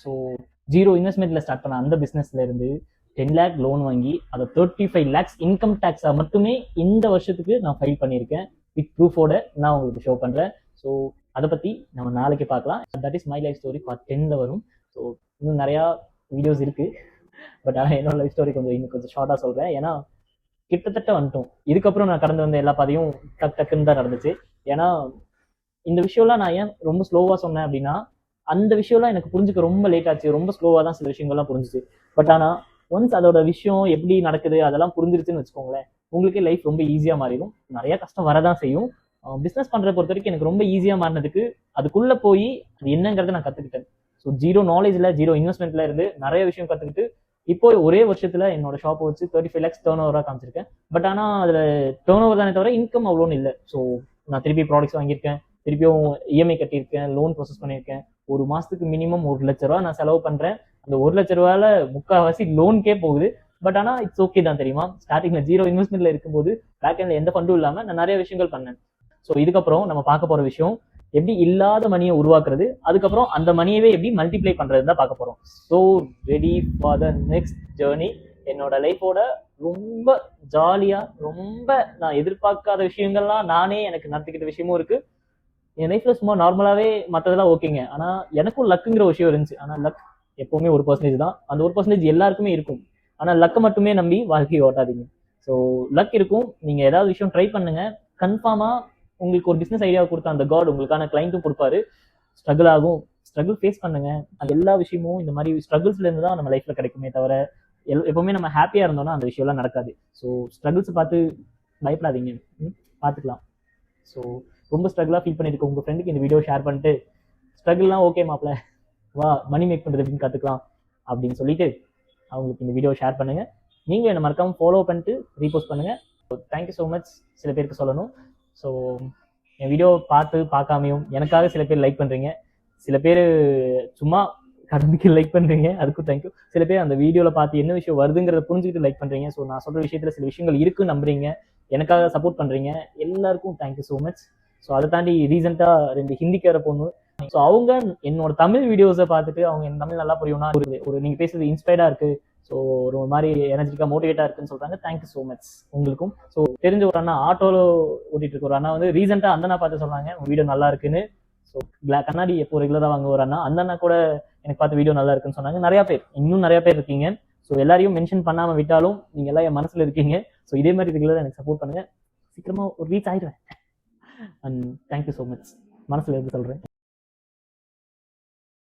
So 0 இன்வெஸ்ட்மெண்ட்ல start பண்ண அந்த பிஸ்னஸ்ல இருந்து 10 lakh லோன் வாங்கி அதை 35 lakhs இன்கம் டேக்ஸா மட்டுமே இந்த வருஷத்துக்கு நான் ஃபைல் பண்ணியிருக்கேன். வித் ப்ரூஃபோட நான் உங்களுக்கு ஷோ பண்றேன். ஸோ அதை பத்தி நம்ம நாளைக்கு பார்க்கலாம். That is my life story part 10ல வரும். ஸோ இன்னும் நிறையா வீடியோஸ் இருக்கு. பட் ஆனால் என்னோட லைஃப் ஸ்டோரி இன்னும் கொஞ்சம் ஷார்ட்டாக சொல்றேன். ஏன்னா கிட்டத்தட்ட வந்துட்டோம். இதுக்கப்புறம் நான் கடந்து வந்த எல்லா பாதையும் டக்குன்னு தான் நடந்துச்சு. ஏன்னா இந்த விஷயம்லாம் நான் ஏன் ரொம்ப ஸ்லோவாக சொன்னேன் அப்படின்னா, அந்த விஷயம்லாம் எனக்கு புரிஞ்சுக்க ரொம்ப லேட் ஆச்சு. ரொம்ப ஸ்லோவாக தான் சில விஷயங்கள்லாம் புரிஞ்சிச்சு. பட் ஆனால் ஒன்ஸ் அதோட விஷயம் எப்படி நடக்குது அதெல்லாம் புரிஞ்சிருச்சுன்னு வச்சுக்கோங்களேன், உங்களுக்கே லைஃப் ரொம்ப ஈஸியாக மாறிடும். நிறைய கஷ்டம் வரதான் செய்யும். பிஸ்னஸ் பண்ணுறத பொறுத்த வரைக்கும் எனக்கு ரொம்ப ஈஸியாக மாறினதுக்கு அதுக்குள்ளே போய் அது என்னங்கிறத நான் கற்றுக்கிட்டேன். ஸோ 0 நாலேஜில் 0 இன்வெஸ்ட்மெண்ட்ல இருந்து நிறைய விஷயம் கற்றுக்கிட்டு இப்போ ஒரே வருஷத்துல என்னோட ஷாப்பை வச்சு 35 lakhs டர்ன் ஓவராக காமிச்சிருக்கேன். பட் ஆனால் அதில் டர்ன் ஓவர் தானே தவிர இன்கம் அவ்வளோன்னு இல்லை. ஸோ நான் திருப்பி ப்ராடக்ட்ஸ் வாங்கியிருக்கேன், திருப்பியும் இஎம்ஐ கட்டியிருக்கேன், லோன் ப்ராசஸ் பண்ணியிருக்கேன். ஒரு மாதத்துக்கு மினிமம் 1 லட்ச ரூபா நான் செலவு பண்ணுறேன். அந்த 1 லட்ச ரூபாயில முக்கால்வாசி லோனுக்கே போகுது. பட் ஆனால் இட்ஸ் ஓகே தான் தெரியுமா. ஸ்டார்டிங்ல 0 இன்வெஸ்ட்மெண்ட்ல இருக்கும்போது பேக் எண்ட்ல எந்த ஃபண்டும் இல்லாமல் நான் நிறைய விஷயங்கள் பண்ணேன். ஸோ இதுக்கப்புறம் நம்ம பார்க்க போற விஷயம் எப்படி இல்லாத மணியை உருவாக்குறது, அதுக்கப்புறம் அந்த மணியவே எப்படி மல்டிப்ளை பண்றது தான் பார்க்க போறோம். So ready for the next journey. என்னோட லைஃபோட ரொம்ப ஜாலியா, ரொம்ப நான் எதிர்பார்க்காத விஷயங்கள்லாம் நானே எனக்கு நடத்திக்கிட்ட விஷயமும் இருக்கு. என் லைஃப்ல சும்மா நார்மலாவே மற்றதெல்லாம் ஓகேங்க. ஆனா எனக்கும் லக்குங்கிற விஷயம் இருந்துச்சு. ஆனா லக் எப்பவுமே 1% தான். அந்த 1% எல்லாருக்குமே இருக்கும். ஆனா லக்கை மட்டுமே நம்பி வாழ்க்கையை ஓட்டாதீங்க. ஸோ லக் இருக்கும். நீங்க ஏதாவது விஷயம் ட்ரை பண்ணுங்க. கன்ஃபார்மா உங்களுக்கு ஒரு பிசினஸ் ஐடியா கொடுத்த அந்த காட் உங்களுக்கான கிளைண்ட்டும் கொடுப்பாரு. ஸ்ட்ரகிள் ஆகும், ஸ்ட்ரகிள் ஃபேஸ் பண்ணுங்க. அது எல்லா விஷயமும் இந்த மாதிரி ஸ்ட்ரகிள்ஸ்ல இருந்து தான் நம்ம லைஃப்ல கிடைக்குமே தவிர எப்பவுமே நம்ம ஹாப்பியா இருந்தோம்னா அந்த விஷயம்லாம் நடக்காது. ஸோ ஸ்ட்ரகிள்ஸ் பார்த்து பயப்படாதீங்க, பார்த்துக்கலாம். ஸோ ரொம்ப ஸ்ட்ரகிளாக ஃபீல் பண்ணியிருக்க உங்கள் ஃப்ரெண்டுக்கு இந்த வீடியோ ஷேர் பண்ணிட்டு, ஸ்ட்ரகிள்லாம் ஓகே மாப்பிள்ள, வா மணி மேக் பண்ணுறது எப்படின்னு கற்றுக்கலாம் அப்படின்னு சொல்லிட்டு அவங்களுக்கு இந்த வீடியோ ஷேர் பண்ணுங்க. நீங்கள் என்னை மறக்காமல் ஃபாலோ பண்ணிட்டு ரீபோஸ்ட் பண்ணுங்க. Thank you so much. சில பேருக்கு சொல்லணும். ஸோ என் வீடியோ பார்க்காமையும் எனக்காக சில பேர் லைக் பண்ணுறீங்க. சில பேர் சும்மா கடமைக்கு லைக் பண்ணுறீங்க, அதுக்கும் தேங்க்யூ. சில பேர் அந்த வீடியோவில் பார்த்து என்ன விஷயம் வருதுங்கிறத புரிஞ்சுக்கிட்டு லைக் பண்ணுறீங்க. ஸோ நான் சொல்கிற விஷயத்தில் சில விஷயங்கள் இருக்குன்னு நம்புறீங்க, எனக்காக சப்போர்ட் பண்ணுறீங்க. எல்லாருக்கும் தேங்க்யூ ஸோ மச். ஸோ அதை தாண்டி ரீசெண்டாக 2 ஹிந்திக்கார பொண்ணு, ஸோ அவங்க என்னோட தமிழ் வீடியோஸை பார்த்துட்டு அவங்க என் தமிழ் நல்லா புரியும்னா ஒரு நீங்கள் பேசுறது இன்ஸ்பைர்டாக இருக்குது, ஸோ ஒரு மாதிரி எனர்ஜிட்டிக்காக மோட்டிவேட்டாக இருக்குன்னு சொல்கிறாங்க. தேங்க்யூ ஸோ மச் உங்களுக்கும். ஸோ தெரிஞ்ச ஒரு அண்ணா ஆட்டோவில் ஓட்டிட்டு இருக்க ஒரு அண்ணா வந்து ரீசெண்டாக அந்த அண்ணா பார்த்து சொன்னாங்க உங்கள் வீடியோ நல்லா இருக்குன்னு. ஸோ கண்ணாடி எப்போ ரெகுலராக வாங்க ஒரு அண்ணா, அந்த அண்ணா கூட எனக்கு பார்த்து வீடியோ நல்லா இருக்குன்னு சொன்னாங்க. நிறையா பேர், இன்னும் நிறையா பேர் இருக்கீங்க. ஸோ எல்லாரையும் மென்ஷன் பண்ணாமல் விட்டாலும் நீங்கள் எல்லாம் என் மனசில் இருக்கீங்க. ஸோ இதே மாதிரி ரெகுலராக எனக்கு சப்போர்ட் பண்ணுங்கள். சீக்கிரமாக ஒரு ரீச் ஆகிடுவேன். And thank you so much. மனசில் இருந்து சொல்கிறேன்.